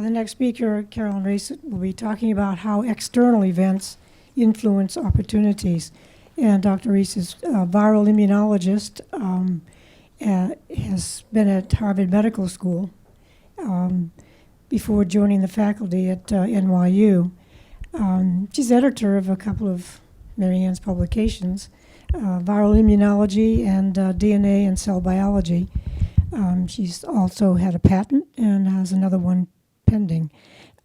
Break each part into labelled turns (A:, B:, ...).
A: The next speaker, Carolyn Reiss, will be talking about how external events influence opportunities. And Dr. Reiss is a viral immunologist, has been at Harvard Medical School before joining the faculty at NYU. She's editor of a couple of Mary Ann's publications, Viral Immunology and DNA and Cell Biology. She's also had a patent and has another one pending.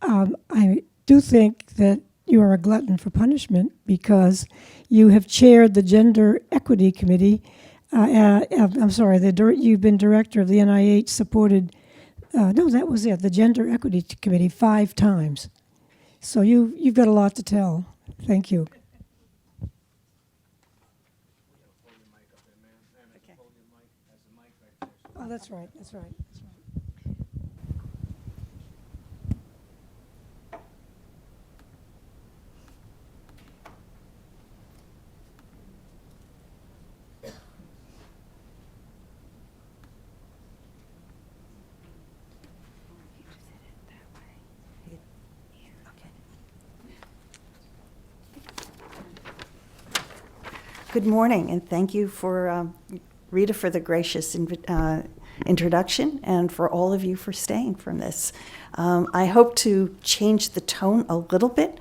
A: I do think that you are a glutton for punishment because you have chaired the Gender Equity Committee. You've been director of the NIH-supported, the Gender Equity Committee 5 times. So you've got a lot to tell. Thank you. Okay. Oh, that's right.
B: Good morning, and thank you for Rita for the gracious introduction, and for all of you for staying from this. I hope to change the tone a little bit,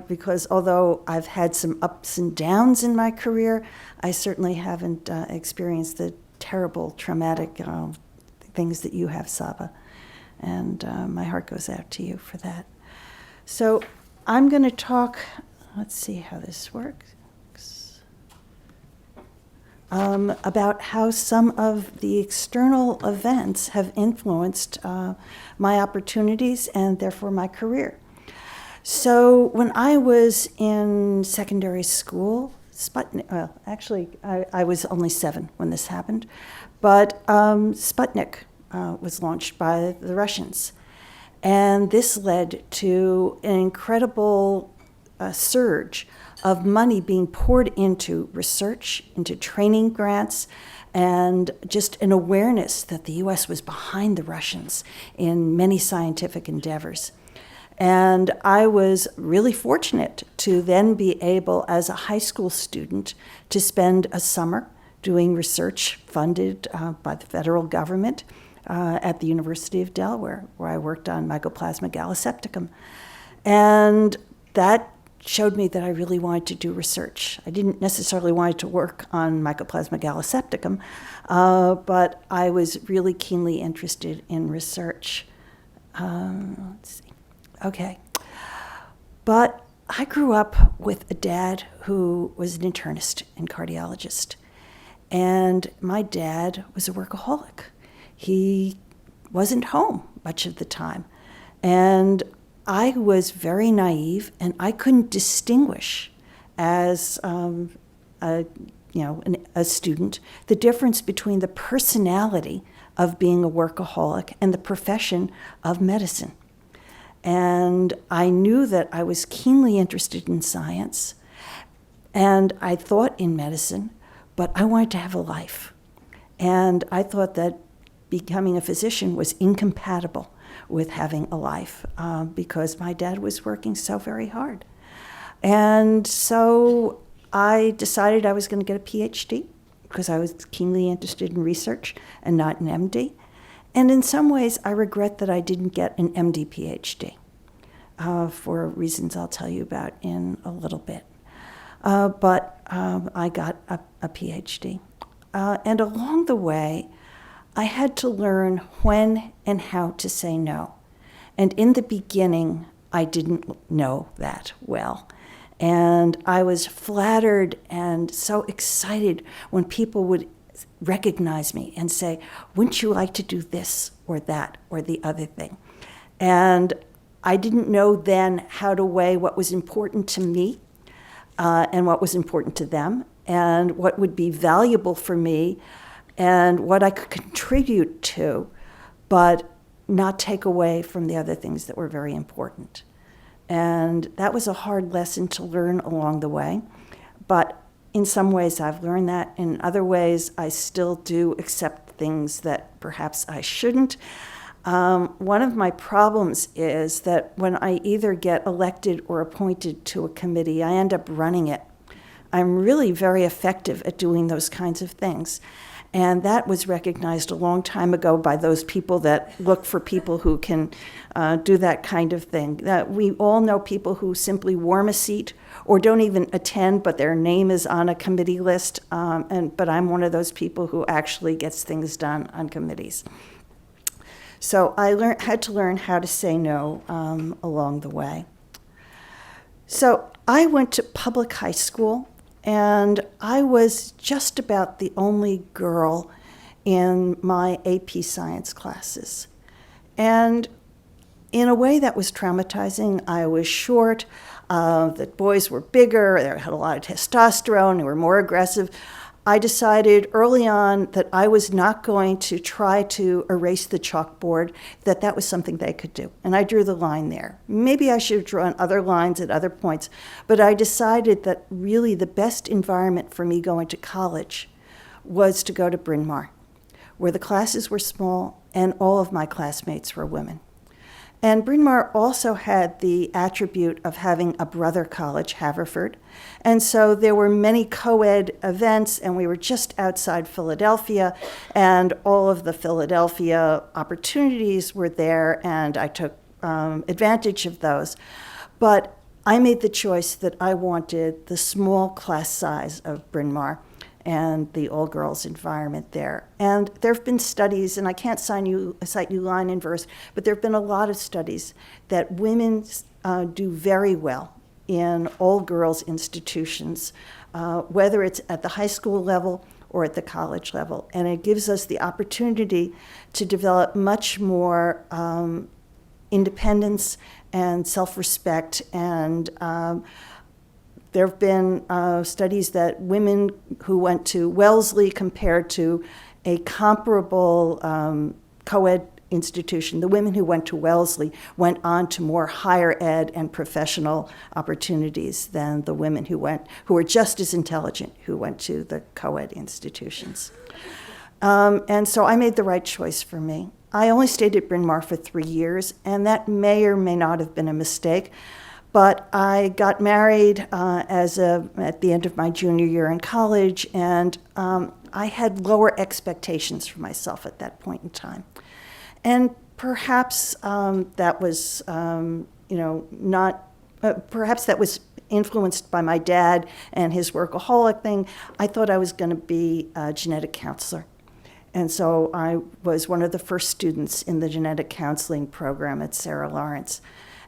B: because although I've had some ups and downs in my career, I certainly haven't experienced the terrible, traumatic things that you have, Saba. And my heart goes out to you for that. So I'm going to talk, let's see how this works. About how some of the external events have influenced my opportunities and therefore my career. So when I was in secondary school, I was only 7 when this happened, but Sputnik was launched by the Russians. And this led to an incredible surge of money being poured into research, into training grants, and just an awareness that the US was behind the Russians in many scientific endeavors. And I was really fortunate to then be able, as a high school student, to spend a summer doing research funded by the federal government at the University of Delaware, where I worked on Mycoplasma gallisepticum. And that showed me that I really wanted to do research. I didn't necessarily want to work on Mycoplasma gallisepticum, but I was really keenly interested in research. Let's see. Okay. But I grew up with a dad who was an internist and cardiologist. And my dad was a workaholic. He wasn't home much of the time. And I was very naive, and I couldn't distinguish as a student the difference between the personality of being a workaholic and the profession of medicine. And I knew that I was keenly interested in science, and I thought in medicine, but I wanted to have a life. And I thought that becoming a physician was incompatible with having a life because my dad was working so very hard. And so I decided I was going to get a PhD because I was keenly interested in research and not an MD. And in some ways, I regret that I didn't get an MD PhD for reasons I'll tell you about in a little bit. But I got a PhD. And along the way, I had to learn when and how to say no. And in the beginning, I didn't know that well. And I was flattered and so excited when people would recognize me and say, wouldn't you like to do this or that or the other thing? And I didn't know then how to weigh what was important to me and what was important to them and what would be valuable for me and what I could contribute to, but not take away from the other things that were very important. And that was a hard lesson to learn along the way. But in some ways I've learned that. In other ways, I still do accept things that perhaps I shouldn't. One of my problems is that when I either get elected or appointed to a committee, I end up running it. I'm really very effective at doing those kinds of things. And that was recognized a long time ago by those people that look for people who can do that kind of thing. That we all know people who simply warm a seat or don't even attend, but their name is on a committee list. But I'm one of those people who actually gets things done on committees. So I had to learn how to say no along the way. So I went to public high school, and I was just about the only girl in my AP science classes. And in a way that was traumatizing. I was short, the boys were bigger, they had a lot of testosterone, they were more aggressive. I decided early on that I was not going to try to erase the chalkboard, that was something they could do. And I drew the line there. Maybe I should have drawn other lines at other points, but I decided that really the best environment for me going to college was to go to Bryn Mawr, where the classes were small and all of my classmates were women. And Bryn Mawr also had the attribute of having a brother college, Haverford. And so there were many co-ed events, and we were just outside Philadelphia, and all of the Philadelphia opportunities were there, and I took advantage of those. But I made the choice that I wanted the small class size of Bryn Mawr and the all-girls environment there. And there have been studies, and I can't cite you line and verse, but there have been a lot of studies that women do very well in all-girls institutions, whether it's at the high school level or at the college level. And it gives us the opportunity to develop much more independence and self-respect, and there have been studies that women who went to Wellesley compared to a comparable co-ed institution, the women who went to Wellesley went on to more higher ed and professional opportunities than the women who were just as intelligent who went to the co-ed institutions. And so I made the right choice for me. I only stayed at Bryn Mawr for 3 years, and that may or may not have been a mistake. But I got married at the end of my junior year in college, and I had lower expectations for myself at that point in time. And perhaps that was, perhaps that was influenced by my dad and his workaholic thing. I thought I was going to be a genetic counselor. And so I was one of the first students in the genetic counseling program at Sarah Lawrence.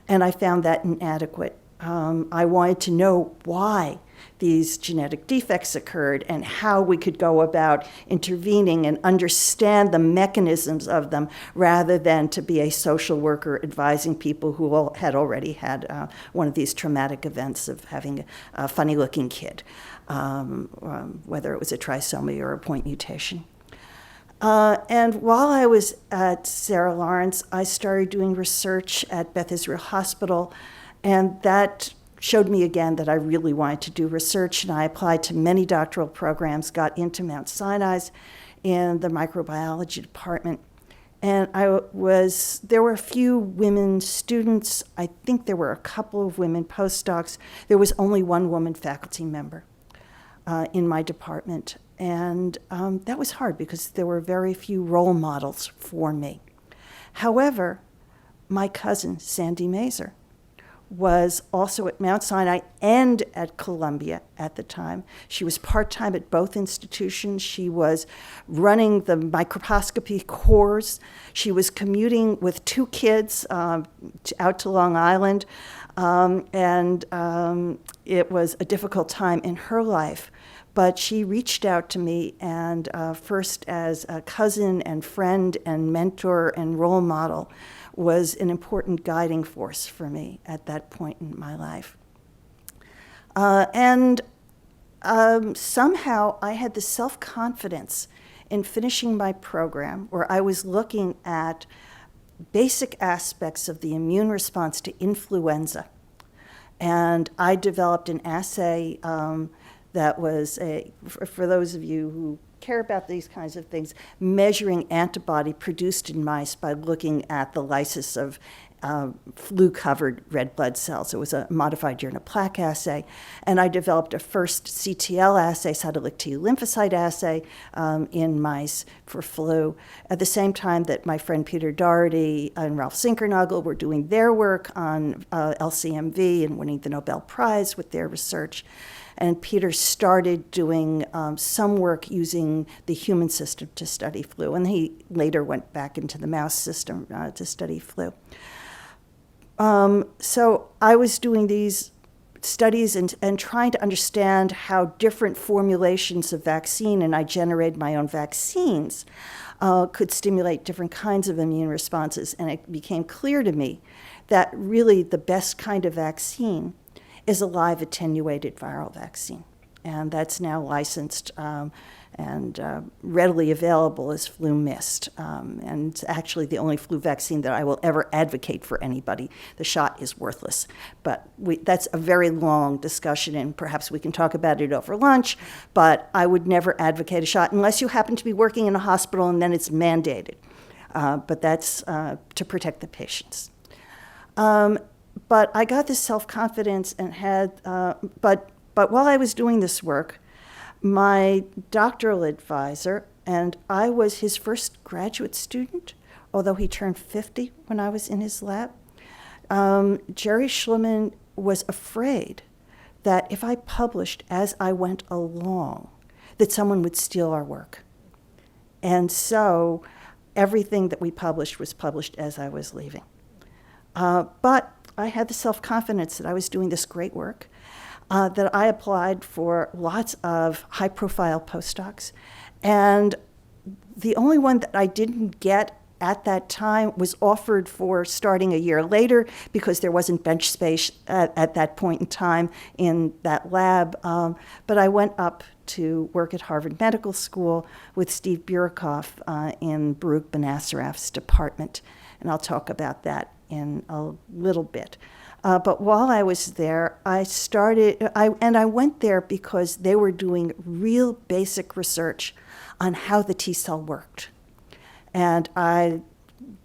B: And I found that inadequate. I wanted to know why these genetic defects occurred and how we could go about intervening and understand the mechanisms of them, rather than to be a social worker advising people who had already had one of these traumatic events of having a funny-looking kid, whether it was a trisomy or a point mutation. And while I was at Sarah Lawrence, I started doing research at Beth Israel Hospital, and that showed me again that I really wanted to do research, and I applied to many doctoral programs, got into Mount Sinai's in the microbiology department. And there were a few women students. I think there were a couple of women postdocs. There was only one woman faculty member in my department. And that was hard because there were very few role models for me. However, my cousin, Sandy Mazer, was also at Mount Sinai and at Columbia at the time. She was part-time at both institutions. She was running the microscopy course. She was commuting with 2 kids out to Long Island. And it was a difficult time in her life. But she reached out to me, and first as a cousin and friend and mentor and role model, was an important guiding force for me at that point in my life. Somehow I had the self-confidence in finishing my program, where I was looking at basic aspects of the immune response to influenza. And I developed an assay that was for those of you who care about these kinds of things, measuring antibody produced in mice by looking at the lysis of flu-covered red blood cells. It was a modified urine plaque assay. And I developed a first CTL assay, cytolytic T lymphocyte assay, in mice for flu. At the same time that my friend Peter Doherty and Ralph Sinkernagel were doing their work on LCMV and winning the Nobel Prize with their research. And Peter started doing some work using the human system to study flu. And he later went back into the mouse system to study flu. So I was doing these studies and trying to understand how different formulations of vaccine, and I generated my own vaccines, could stimulate different kinds of immune responses. And it became clear to me that really the best kind of vaccine is a live attenuated viral vaccine. And that's now licensed and readily available as FluMist. And it's actually the only flu vaccine that I will ever advocate for anybody. The shot is worthless. But that's a very long discussion, and perhaps we can talk about it over lunch, but I would never advocate a shot unless you happen to be working in a hospital and then it's mandated. But that's to protect the patients. But I got this self-confidence and had, but while I was doing this work, my doctoral advisor, and I was his first graduate student, although he turned 50 when I was in his lab, Jerry Schliman was afraid that if I published as I went along, that someone would steal our work. And so everything that we published was published as I was leaving. But I had the self-confidence that I was doing this great work, that I applied for lots of high-profile postdocs. And the only one that I didn't get at that time was offered for starting a year later because there wasn't bench space at that point in time in that lab. But I went up to work at Harvard Medical School with Steve Burikoff in Baruch Benacerraf's department. And I'll talk about that in a little bit. But while I was there, I went there because they were doing real basic research on how the T cell worked. And I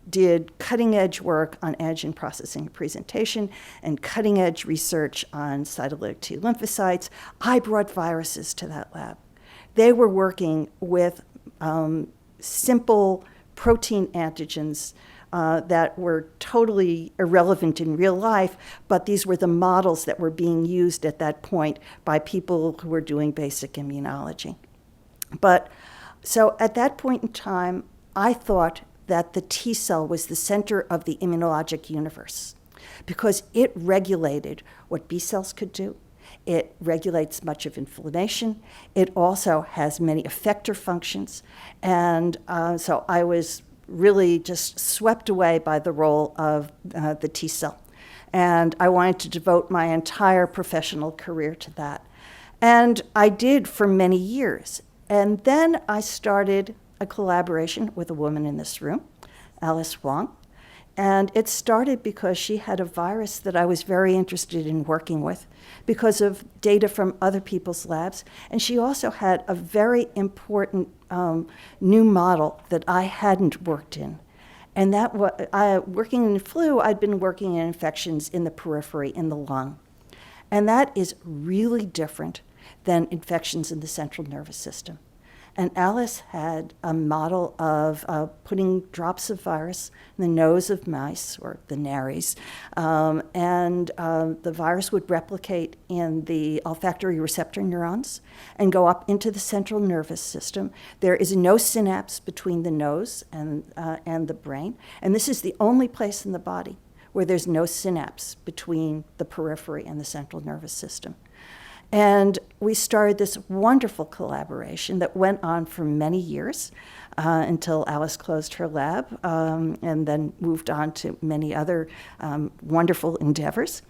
B: did cutting-edge work on antigen processing and presentation and cutting-edge research on cytolytic T lymphocytes. I brought viruses to that lab. They were working with simple protein antigens that were totally irrelevant in real life, but these were the models that were being used at that point by people who were doing basic immunology. But so at that point in time, I thought that the T cell was the center of the immunologic universe because it regulated what B cells could do. It regulates much of inflammation. It also has many effector functions. And so I was really just swept away by the role of the T cell. And I wanted to devote my entire professional career to that. And I did for many years. And then I started a collaboration with a woman in this room, Alice Wong. And it started because she had a virus that I was very interested in working with because of data from other people's labs. And she also had a very important new model that I hadn't worked in. And that was, working in flu, I'd been working in infections in the periphery, in the lung. And that is really different than infections in the central nervous system. And Alice had a model of putting drops of virus in the nose of mice, or the nares, and the virus would replicate in the olfactory receptor neurons and go up into the central nervous system. There is no synapse between the nose and the brain, and this is the only place in the body where there's no synapse between the periphery and the central nervous system. And we started this wonderful collaboration that went on for many years until Alice closed her lab and then moved on to many other wonderful endeavors.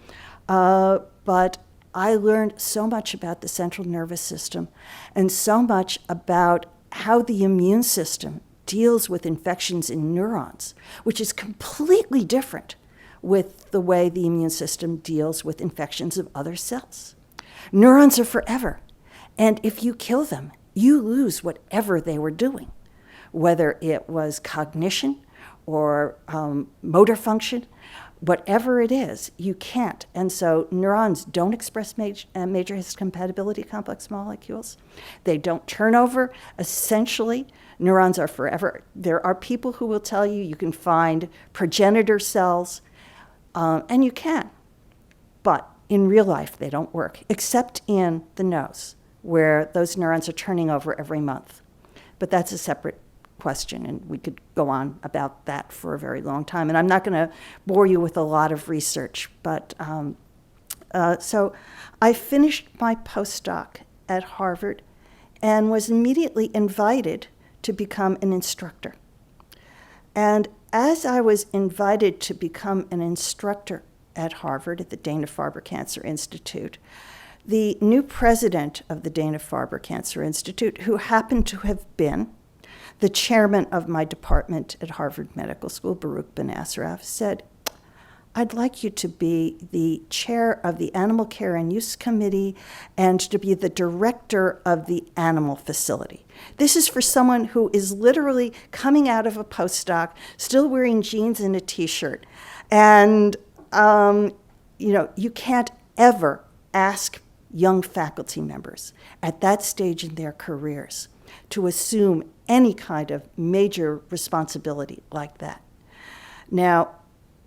B: But I learned so much about the central nervous system and so much about how the immune system deals with infections in neurons, which is completely different with the way the immune system deals with infections of other cells. Neurons are forever, and if you kill them, you lose whatever they were doing, whether it was cognition or motor function, whatever it is, you can't. And so neurons don't express major histocompatibility complex molecules. They don't turn over. Essentially, neurons are forever. There are people who will tell you can find progenitor cells, and you can. But in real life, they don't work, except in the nose, where those neurons are turning over every month. But that's a separate question, and we could go on about that for a very long time. And I'm not going to bore you with a lot of research, but so I finished my postdoc at Harvard and was immediately invited to become an instructor. And as I was invited to become an instructor at Harvard at the Dana-Farber Cancer Institute, the new president of the Dana-Farber Cancer Institute, who happened to have been the chairman of my department at Harvard Medical School, Baruch Ben Asraf, said, I'd like you to be the chair of the Animal Care and Use Committee and to be the director of the animal facility. This is for someone who is literally coming out of a postdoc, still wearing jeans and a t-shirt. And, you can't ever ask young faculty members at that stage in their careers to assume any kind of major responsibility like that. Now,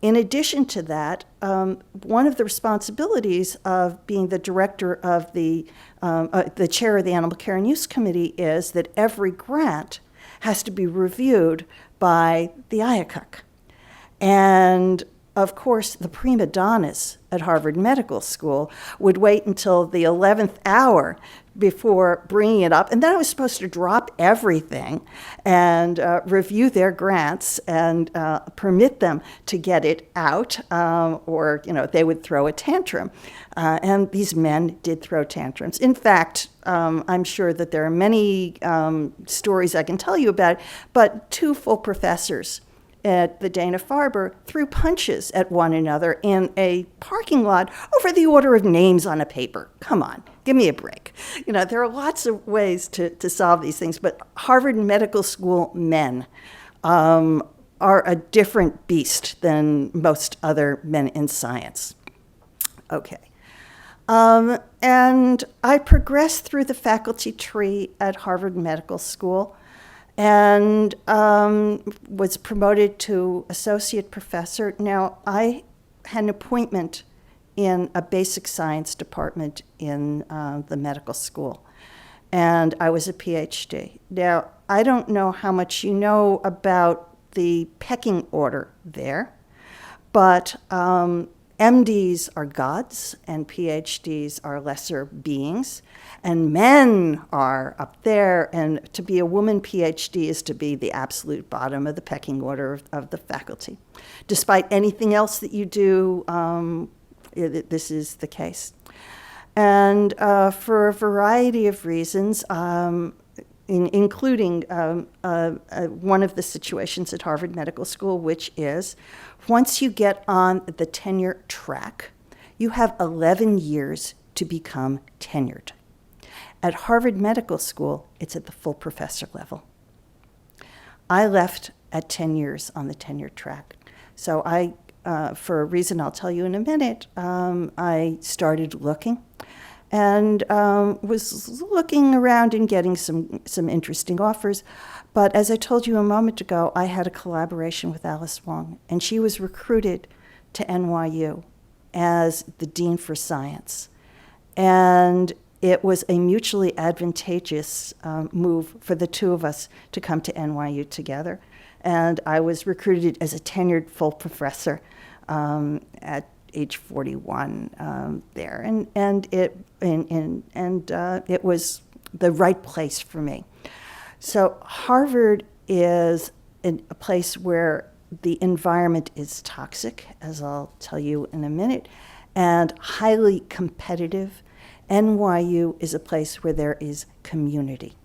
B: in addition to that, one of the responsibilities of being the director of the chair of the Animal Care and Use Committee is that every grant has to be reviewed by the IACUC. And of course, the prima donnas at Harvard Medical School would wait until the 11th hour before bringing it up. And then I was supposed to drop everything and review their grants and permit them to get it out, or they would throw a tantrum. And these men did throw tantrums. In fact, I'm sure that there are many stories I can tell you about, but 2 full professors at the Dana-Farber threw punches at one another in a parking lot over the order of names on a paper. Come on, give me a break. There are lots of ways to solve these things, but Harvard Medical School men are a different beast than most other men in science. Okay. And I progressed through the faculty tree at Harvard Medical School and was promoted to associate professor. Now, I had an appointment in a basic science department in the medical school, and I was a PhD. Now, I don't know how much you know about the pecking order there, but MDs are gods and PhDs are lesser beings, and men are up there, and to be a woman PhD is to be the absolute bottom of the pecking order of the faculty. Despite anything else that you do, this is the case. And for a variety of reasons, including one of the situations at Harvard Medical School, which is once you get on the tenure track, you have 11 years to become tenured. At Harvard Medical School, it's at the full professor level. I left at 10 years on the tenure track. So I, for a reason I'll tell you in a minute, I started looking and was looking around and getting some interesting offers. But as I told you a moment ago, I had a collaboration with Alice Wong, and she was recruited to NYU as the Dean for Science. And it was a mutually advantageous move for the 2 of us to come to NYU together. And I was recruited as a tenured full professor at age 41 there. And it was the right place for me. So Harvard is a place where the environment is toxic, as I'll tell you in a minute, and highly competitive. NYU is a place where there is community,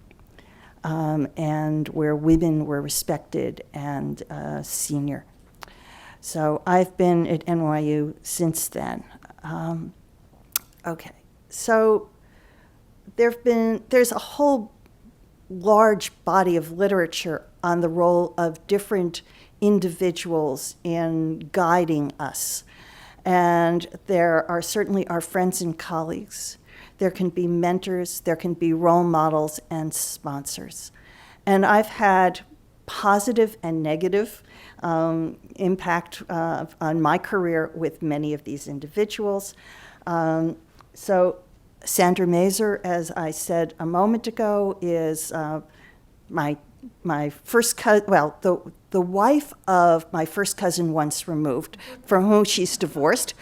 B: and where women were respected and senior. So I've been at NYU since then. Okay, so there's a whole large body of literature on the role of different individuals in guiding us. And there are certainly our friends and colleagues. There can be mentors, there can be role models and sponsors. And I've had positive and negative impact on my career with many of these individuals. So Sandra Mazer, as I said a moment ago, is my first cousin, well, the wife of my first cousin once removed, from whom she's divorced.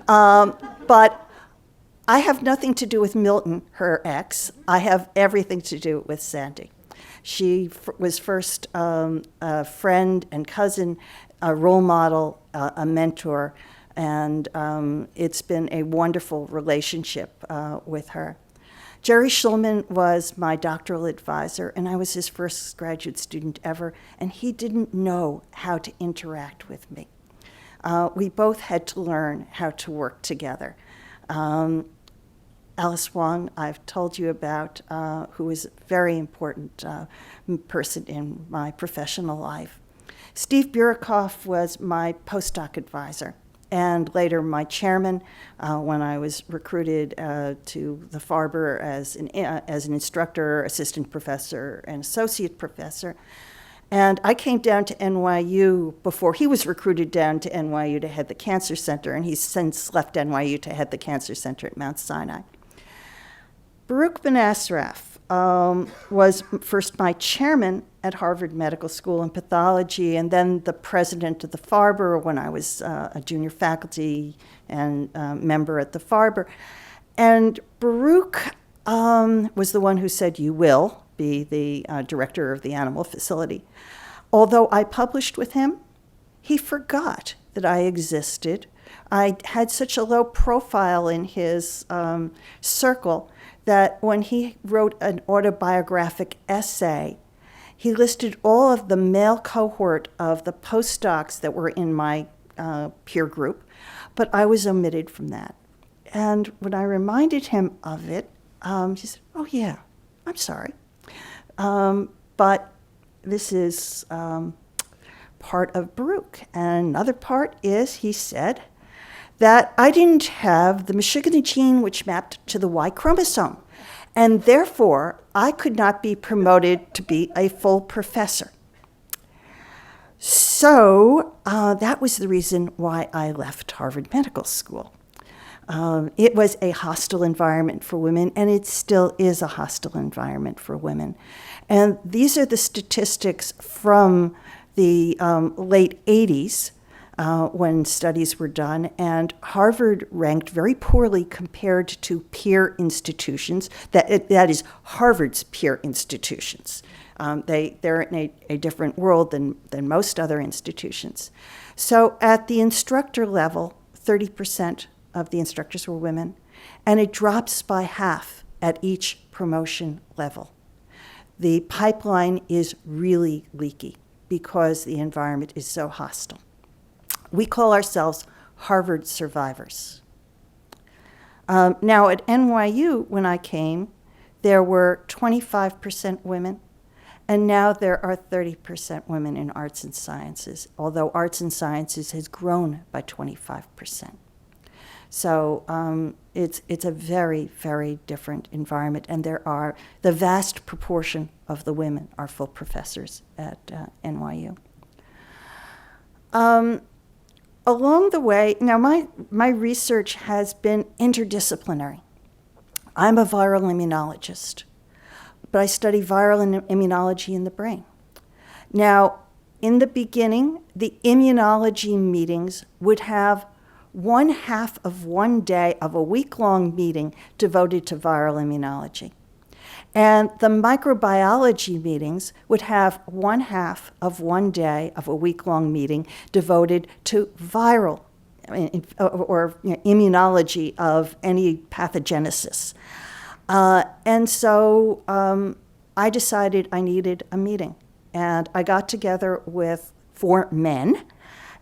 B: But I have nothing to do with Milton, her ex. I have everything to do with Sandy. She was first a friend and cousin, a role model, a mentor, and it's been a wonderful relationship with her. Jerry Schulman was my doctoral advisor, and I was his first graduate student ever, and he didn't know how to interact with me. We both had to learn how to work together. Alice Wong, I've told you about, who is a very important person in my professional life. Steve Burakoff was my postdoc advisor, and later my chairman when I was recruited to the Farber as an instructor, assistant professor, and associate professor. And I came down to NYU before he was recruited down to NYU to head the Cancer Center, and he's since left NYU to head the Cancer Center at Mount Sinai. Baruch Ben Asraf was first my chairman at Harvard Medical School in pathology, and then the president of the Farber when I was a junior faculty and member at the Farber. And Baruch was the one who said, "You will be the director of the animal facility." Although I published with him, he forgot that I existed. I had such a low profile in his circle that when he wrote an autobiographic essay, he listed all of the male cohort of the postdocs that were in my peer group, but I was omitted from that. And when I reminded him of it, he said, "Oh yeah, I'm sorry. But this is part of Baruch." And another part is, he said, that I didn't have the Michigan gene which mapped to the Y chromosome, and therefore I could not be promoted to be a full professor. So that was the reason why I left Harvard Medical School. It was a hostile environment for women, and it still is a hostile environment for women. And these are the statistics from the late 80s, when studies were done, and Harvard ranked very poorly compared to peer institutions, that is Harvard's peer institutions. They're in a different world than most other institutions. So at the instructor level, 30% of the instructors were women, and it drops by half at each promotion level. The pipeline is really leaky because the environment is so hostile. We call ourselves Harvard survivors. Now at NYU, when I came, there were 25% women, and now there are 30% women in arts and sciences, although arts and sciences has grown by 25%. So it's a very, very different environment, and the vast proportion of the women are full professors at NYU. Along the way, now my research has been interdisciplinary. I'm a viral immunologist, but I study viral immunology in the brain. Now, in the beginning, the immunology meetings would have 1/2 of one day of a week-long meeting devoted to viral immunology. And the microbiology meetings would have 1/2 of one day of a week-long meeting devoted to viral or immunology of any pathogenesis. And so I decided I needed a meeting. And I got together with 4 men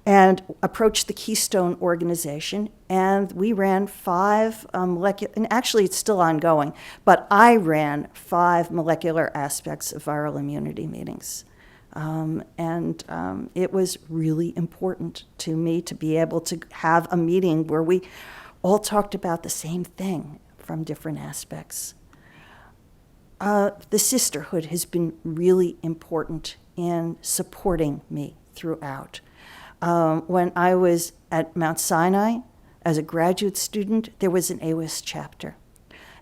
B: and approached the Keystone organization, and we ran 5 molecular, and actually it's still ongoing, but I ran 5 molecular aspects of viral immunity meetings. It was really important to me to be able to have a meeting where we all talked about the same thing from different aspects. The Sisterhood has been really important in supporting me throughout. When I was at Mount Sinai as a graduate student, there was an AWIS chapter.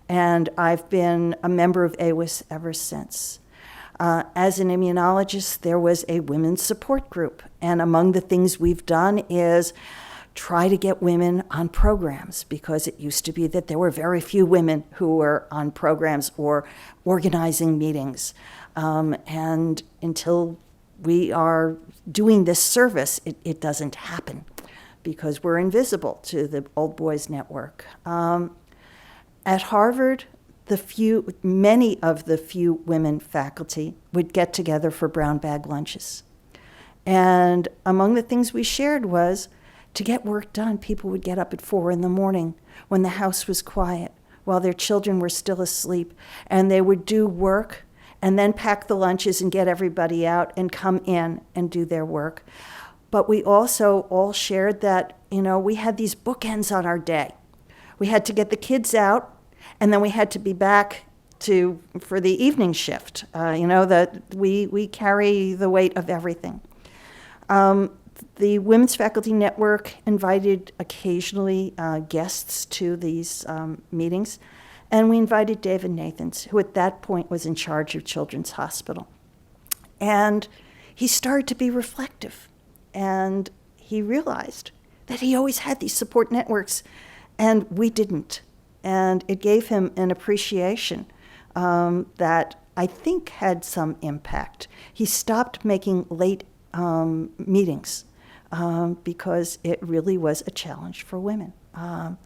B: And I've been a member of AWIS ever since. As an immunologist, there was a women's support group. And among the things we've done is try to get women on programs, because it used to be that there were very few women who were on programs or organizing meetings. And until we are doing this service, it doesn't happen because we're invisible to the Old Boys Network. At Harvard, many of the few women faculty would get together for brown bag lunches. And among the things we shared was, to get work done, people would get up at 4 a.m. when the house was quiet, while their children were still asleep, and they would do work and then pack the lunches and get everybody out and come in and do their work. But we also all shared that, we had these bookends on our day. We had to get the kids out, and then we had to be back for the evening shift. That we carry the weight of everything. The Women's Faculty Network invited occasionally guests to these meetings, and we invited David Nathans, who at that point was in charge of Children's Hospital. And he started to be reflective, and he realized that he always had these support networks, and we didn't. And it gave him an appreciation that I think had some impact. He stopped making late meetings because it really was a challenge for women. When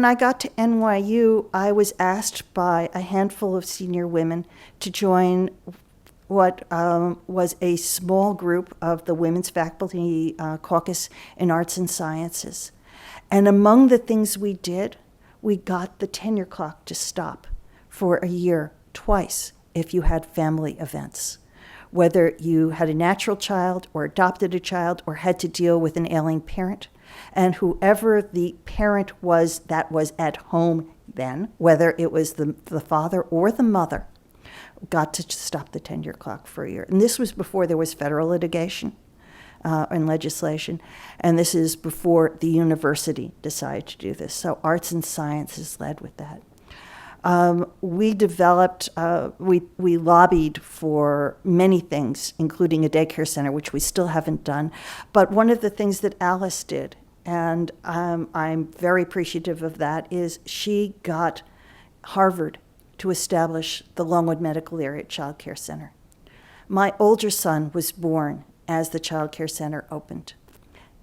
B: I got to NYU, I was asked by a handful of senior women to join what was a small group of the Women's Faculty Caucus in Arts and Sciences. And among the things we did, we got the tenure clock to stop for a year twice if you had family events. Whether you had a natural child or adopted a child or had to deal with an ailing parent, and whoever the parent was that was at home then, whether it was the father or the mother, got to stop the tenure clock for a year. And this was before there was federal litigation and legislation, and this is before the university decided to do this. So Arts and Sciences led with that. We developed, we lobbied for many things, including a daycare center, which we still haven't done. But one of the things that Alice did, and I'm very appreciative of that, is she got Harvard to establish the Longwood Medical Area Child Care Center. My older son was born as the Child Care Center opened.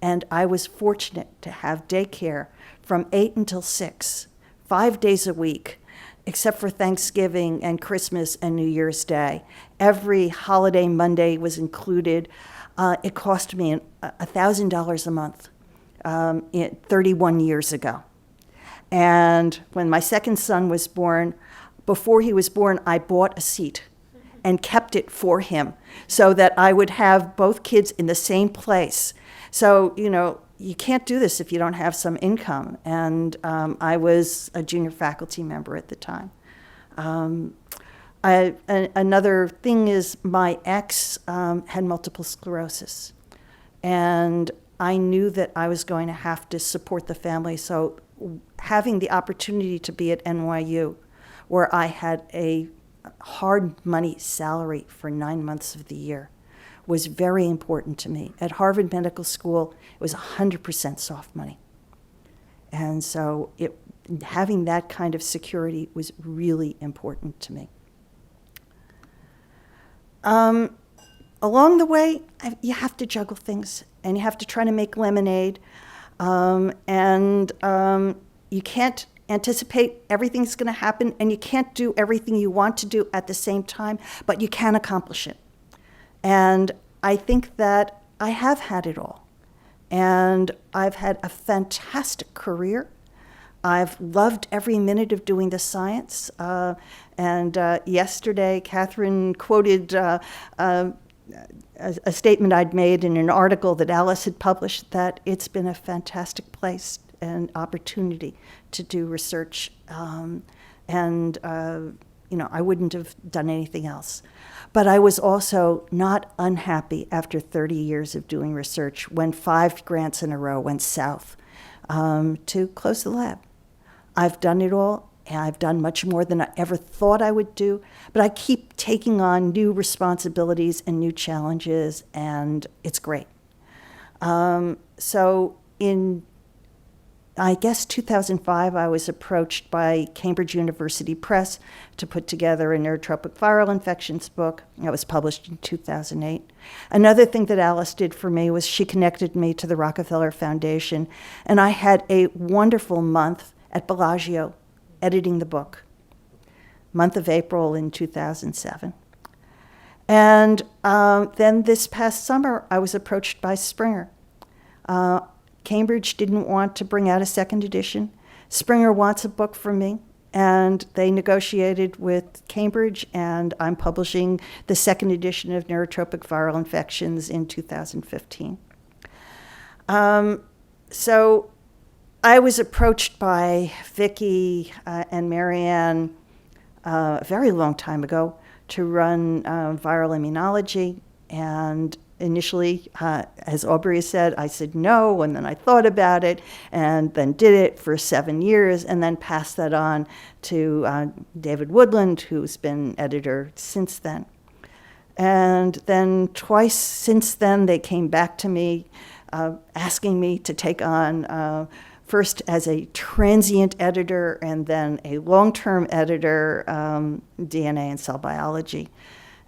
B: And I was fortunate to have daycare from 8 until 6, 5 days a week, except for Thanksgiving and Christmas and New Year's Day. Every holiday Monday was included. It cost me $1,000 a month 31 years ago. And when my second son was born, before he was born, I bought a seat and kept it for him so that I would have both kids in the same place. So, you can't do this if you don't have some income. And I was a junior faculty member at the time. Another thing is my ex had multiple sclerosis. And I knew that I was going to have to support the family. So having the opportunity to be at NYU, where I had a hard money salary for 9 months of the year, was very important to me. At Harvard Medical School, it was 100% soft money. And so having that kind of security was really important to me. Along the way, you have to juggle things, and you have to try to make lemonade, and you can't anticipate everything's going to happen, and you can't do everything you want to do at the same time, but you can accomplish it. And I think that I have had it all. And I've had a fantastic career. I've loved every minute of doing the science. And yesterday, Catherine quoted a statement I'd made in an article that Alice had published, that it's been a fantastic place and opportunity to do research. I wouldn't have done anything else. But I was also not unhappy after 30 years of doing research when 5 grants in a row went south to close the lab. I've done it all, and I've done much more than I ever thought I would do, but I keep taking on new responsibilities and new challenges, and it's great. So in, I guess, 2005, I was approached by Cambridge University Press to put together a neurotropic viral infections book. That was published in 2008. Another thing that Alice did for me was she connected me to the Rockefeller Foundation, and I had a wonderful month at Bellagio editing the book, month of April in 2007. And then this past summer, I was approached by Springer. Cambridge didn't want to bring out a second edition. Springer wants a book from me, and they negotiated with Cambridge, and I'm publishing the second edition of Neurotropic Viral Infections in 2015. So I was approached by Vicki and Marianne a very long time ago to run viral immunology, and initially, as Aubrey said, I said no, and then I thought about it, and then did it for 7 years, and then passed that on to David Woodland, who's been editor since then. And then twice since then, they came back to me asking me to take on, first as a transient editor, and then a long-term editor, DNA and cell biology.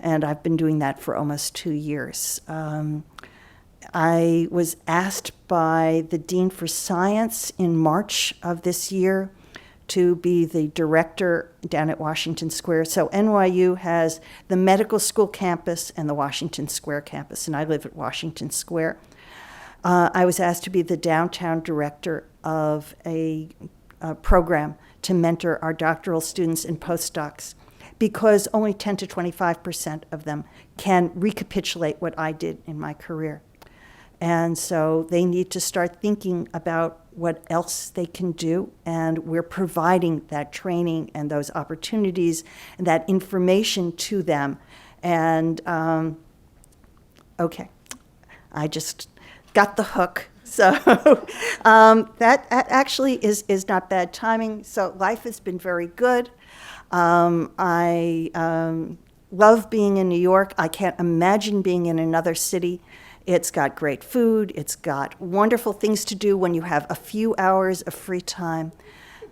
B: And I've been doing that for almost 2 years. I was asked by the Dean for Science in March of this year to be the director down at Washington Square. So NYU has the medical school campus and the Washington Square campus, and I live at Washington Square. I was asked to be the downtown director of a program to mentor our doctoral students and postdocs, because only 10 to 25% of them can recapitulate what I did in my career. And so they need to start thinking about what else they can do, and we're providing that training and those opportunities and that information to them. And okay, I just got the hook. So that actually is not bad timing. So life has been very good. I love being in New York. I can't imagine being in another city. It's got great food. It's got wonderful things to do when you have a few hours of free time.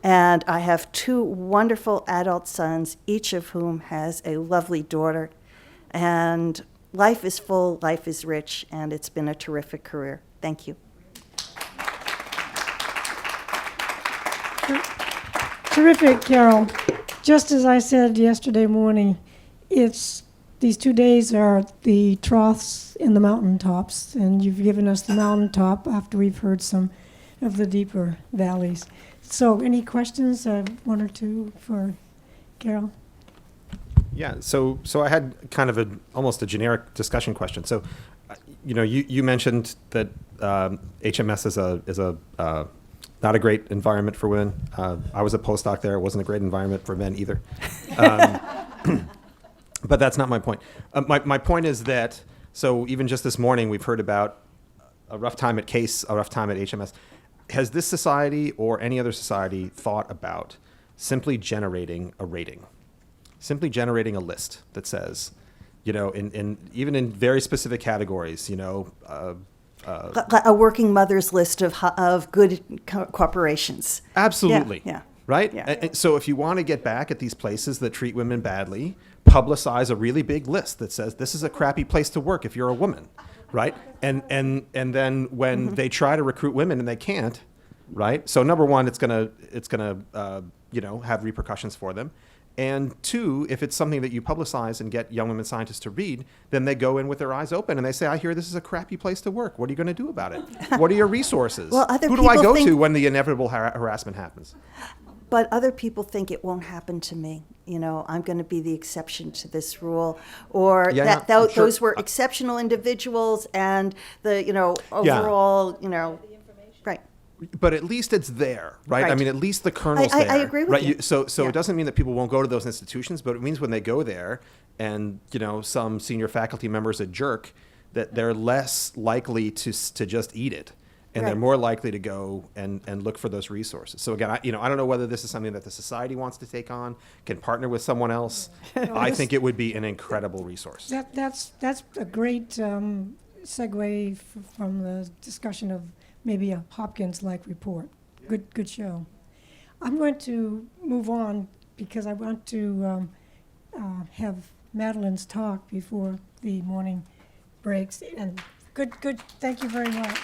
B: And I have 2 wonderful adult sons, each of whom has a lovely daughter. And life is full, life is rich, and it's been a terrific career. Thank you.
A: Terrific, Carol. Just as I said yesterday morning, these 2 days are the troughs and the mountaintops, and you've given us the mountaintop after we've heard some of the deeper valleys. So any questions, 1 or 2 for Carol?
C: Yeah, so I had kind of almost a generic discussion question. So, you mentioned that HMS is a not a great environment for women. I was a postdoc there. It wasn't a great environment for men either. But that's not my point. My point is that, so even just this morning, we've heard about a rough time at CASE, a rough time at HMS. Has this society or any other society thought about simply generating a rating? Simply generating a list that says, even in very specific categories,
B: a working mother's list of good corporations.
C: Absolutely.
B: Yeah.
C: Right?
B: Yeah.
C: And so if you want to get back at these places that treat women badly, publicize a really big list that says this is a crappy place to work if you're a woman, right? And then when they try to recruit women and they can't, right? So number one, it's gonna have repercussions for them. And two, if it's something that you publicize and get young women scientists to read, then they go in with their eyes open and they say, I hear this is a crappy place to work. What are you going to do about it? What are your resources?
B: Well, other
C: Who do I
B: people
C: go
B: think-
C: to when the inevitable harassment happens?
B: But other people think it won't happen to me. You know, I'm going to be the exception to this rule, or
C: Yeah,
B: that
C: yeah, I'm sure.
B: those were exceptional individuals, and the overall right.
C: But at least it's there, right? I
B: Right.
C: mean, at least the kernel's
B: I
C: there.
B: agree with
C: right?
B: you.
C: So
B: Yeah.
C: it doesn't mean that people won't go to those institutions, but it means when they go there and, some senior faculty member is a jerk, that they're less likely to just eat it. And they're
B: Right.
C: more likely to go and look for those resources. So again, I don't know whether this is something that the society wants to take on, can partner with someone else. I think it would be an incredible resource.
A: That's a great segue from the discussion of maybe a Hopkins-like report. Good show. I'm going to move on because I want to have Madeline's talk before the morning breaks. And good. Thank you very much.